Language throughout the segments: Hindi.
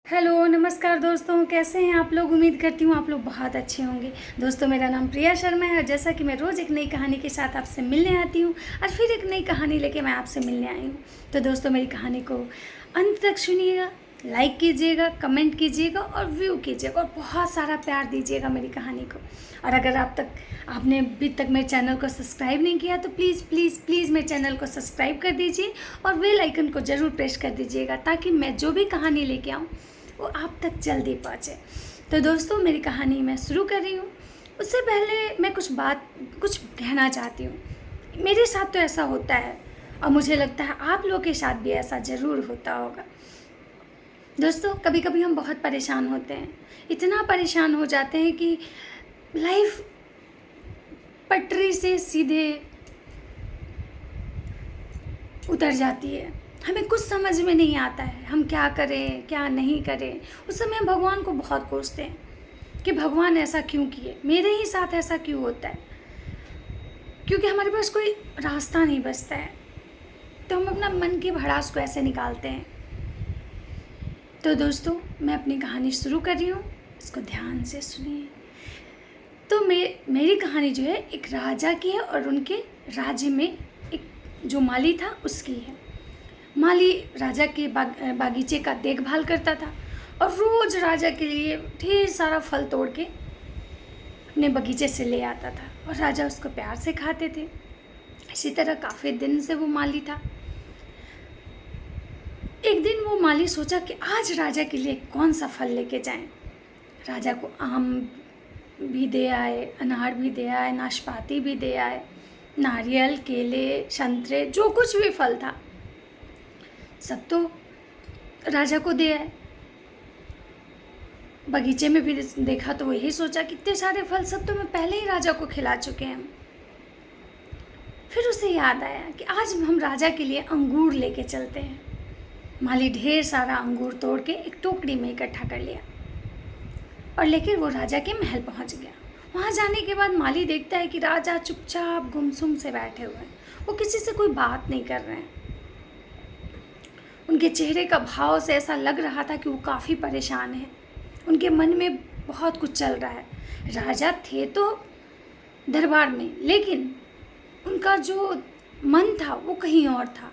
हेलो नमस्कार दोस्तों, कैसे हैं आप लोग। उम्मीद करती हूँ आप लोग बहुत अच्छे होंगे। दोस्तों, मेरा नाम प्रिया शर्मा है और जैसा कि मैं रोज़ एक नई कहानी के साथ आपसे मिलने आती हूँ, आज फिर एक नई कहानी लेके मैं आपसे मिलने आई हूँ। तो दोस्तों, मेरी कहानी को अंत तक सुनिएगा, लाइक कीजिएगा, कमेंट कीजिएगा और व्यू कीजिएगा और बहुत सारा प्यार दीजिएगा मेरी कहानी को। और अगर आपने अभी तक मेरे चैनल को सब्सक्राइब नहीं किया तो प्लीज़ प्लीज़ प्लीज़ मेरे चैनल को सब्सक्राइब कर दीजिए और बेल आइकन को ज़रूर प्रेस कर दीजिएगा ताकि मैं जो भी कहानी लेके आऊँ वो आप तक जल्दी पहुँचे। तो दोस्तों, मेरी कहानी मैं शुरू कर रही हूँ। उससे पहले मैं कुछ कहना चाहती हूँ। मेरे साथ तो ऐसा होता है और मुझे लगता है आप लोगों के साथ भी ऐसा ज़रूर होता होगा। दोस्तों, कभी कभी हम बहुत परेशान होते हैं, इतना परेशान हो जाते हैं कि लाइफ पटरी से सीधे उतर जाती है। हमें कुछ समझ में नहीं आता है, हम क्या करें क्या नहीं करें। उस समय हम भगवान को बहुत कोसते हैं कि भगवान ऐसा क्यों किए, मेरे ही साथ ऐसा क्यों होता है, क्योंकि हमारे पास कोई रास्ता नहीं बचता है। तो हम अपना मन की भड़ास को ऐसे निकालते हैं। तो दोस्तों, मैं अपनी कहानी शुरू कर रही हूँ, इसको ध्यान से सुनिए। तो मेरी कहानी जो है एक राजा की है और उनके राज्य में एक जो माली था उसकी है। माली राजा के बागीचे का देखभाल करता था और रोज़ राजा के लिए ढेर सारा फल तोड़ के अपने बगीचे से ले आता था और राजा उसको प्यार से खाते थे। इसी तरह काफ़ी दिन से वो माली था। एक दिन वो माली सोचा कि आज राजा के लिए कौन सा फल लेके जाएं। राजा को आम भी दे आए, अनार भी दे आए, नाशपाती भी दे आए, नारियल, केले, संतरे, जो कुछ भी फल था सब तो राजा को दे आए। बगीचे में भी देखा तो वही सोचा कि इतने सारे फल सब तो मैं पहले ही राजा को खिला चुके हैं। फिर उसे याद आया कि आज हम राजा के लिए अंगूर लेके चलते हैं। माली ढेर सारा अंगूर तोड़ के एक टोकरी में इकट्ठा कर लिया और लेकर वो राजा के महल पहुंच गया। वहां जाने के बाद माली देखता है कि राजा चुपचाप गुमसुम से बैठे हुए हैं, वो किसी से कोई बात नहीं कर रहे हैं। उनके चेहरे का भाव से ऐसा लग रहा था कि वो काफ़ी परेशान हैं, उनके मन में बहुत कुछ चल रहा है। राजा थे तो दरबार में, लेकिन उनका जो मन था वो कहीं और था।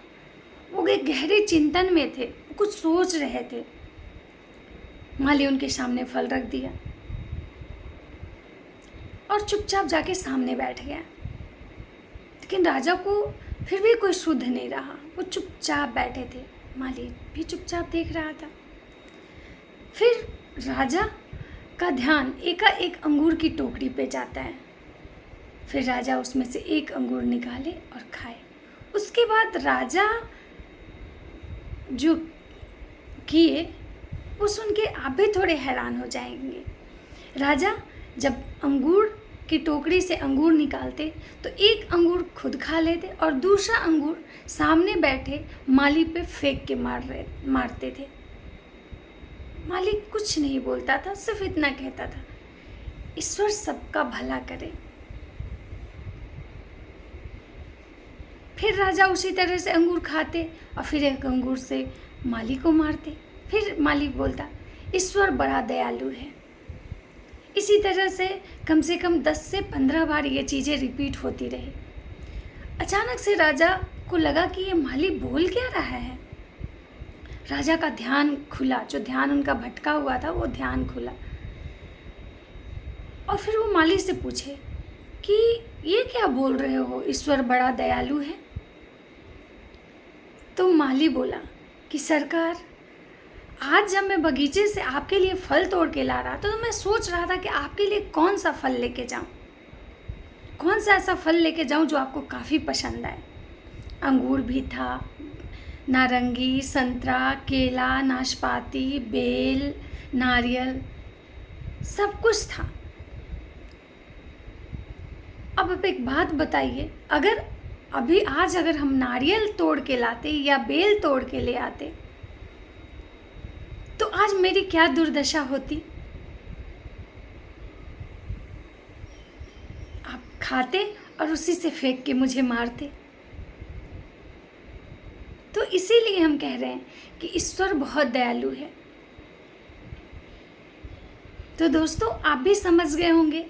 वो एक गहरे चिंतन में थे, वो कुछ सोच रहे थे। माली उनके सामने फल रख दिया और चुपचाप जाके सामने बैठ गया। लेकिन राजा को फिर भी कोई सुध नहीं रहा, वो चुपचाप बैठे थे। माली भी चुपचाप देख रहा था। फिर राजा का ध्यान एकाएक अंगूर की टोकरी पे जाता है। फिर राजा उसमें से एक अंगूर निकाले और खाए। उसके बाद राजा जो किए वो सुन के आप भी थोड़े हैरान हो जाएंगे। राजा जब अंगूर की टोकरी से अंगूर निकालते तो एक अंगूर खुद खा लेते और दूसरा अंगूर सामने बैठे माली पे फेंक के मारते थे। माली कुछ नहीं बोलता था, सिर्फ इतना कहता था, ईश्वर सबका भला करे। फिर राजा उसी तरह से अंगूर खाते और फिर एक अंगूर से माली को मारते। फिर माली बोलता, ईश्वर बड़ा दयालु है। इसी तरह से कम 10 से 15 बार ये चीज़ें रिपीट होती रही। अचानक से राजा को लगा कि ये माली बोल क्या रहा है। राजा का ध्यान खुला, जो ध्यान उनका भटका हुआ था वो ध्यान खुला और फिर वो माली से पूछे कि ये क्या बोल रहे हो, ईश्वर बड़ा दयालु है। तो माली बोला कि सरकार, आज जब मैं बगीचे से आपके लिए फल तोड़ के ला रहा था तो मैं सोच रहा था कि आपके लिए कौन सा फल लेके जाऊं, कौन सा ऐसा फल लेके जाऊं जो आपको काफ़ी पसंद आए। अंगूर भी था, नारंगी, संतरा, केला, नाशपाती, बेल, नारियल, सब कुछ था। अब आप एक बात बताइए, अगर हम नारियल तोड़ के लाते या बेल तोड़ के ले आते तो आज मेरी क्या दुर्दशा होती। आप खाते और उसी से फेंक के मुझे मारते। तो इसीलिए हम कह रहे हैं कि ईश्वर बहुत दयालु है। तो दोस्तों आप भी समझ गए होंगे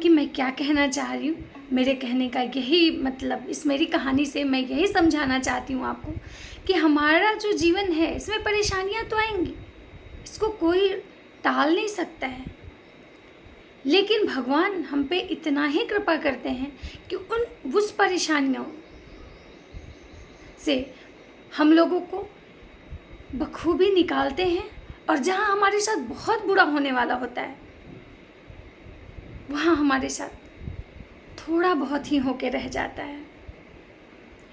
कि मैं क्या कहना चाह रही हूँ। मेरे कहने का यही मतलब, इस मेरी कहानी से मैं यही समझाना चाहती हूँ आपको कि हमारा जो जीवन है इसमें परेशानियाँ तो आएंगी, इसको कोई टाल नहीं सकता है, लेकिन भगवान हम पे इतना ही कृपा करते हैं कि उस परेशानियों से हम लोगों को बखूबी निकालते हैं, और जहाँ हमारे साथ बहुत बुरा होने वाला होता है वहाँ हमारे साथ थोड़ा बहुत ही होके रह जाता है।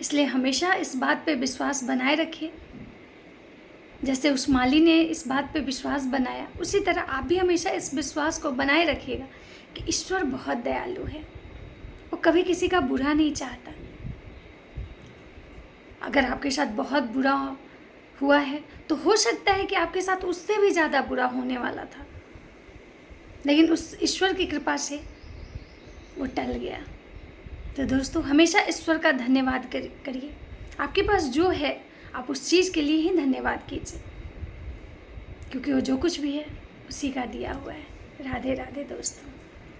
इसलिए हमेशा इस बात पे विश्वास बनाए रखिए। जैसे उस माली ने इस बात पे विश्वास बनाया, उसी तरह आप भी हमेशा इस विश्वास को बनाए रखिएगा कि ईश्वर बहुत दयालु है, वो कभी किसी का बुरा नहीं चाहता। अगर आपके साथ बहुत बुरा हुआ है तो हो सकता है कि आपके साथ उससे भी ज़्यादा बुरा होने वाला था, लेकिन उस ईश्वर की कृपा से वो टल गया। तो दोस्तों हमेशा ईश्वर का धन्यवाद करिए। आपके पास जो है आप उस चीज़ के लिए ही धन्यवाद कीजिए, क्योंकि वो जो कुछ भी है उसी का दिया हुआ है। राधे राधे दोस्तों।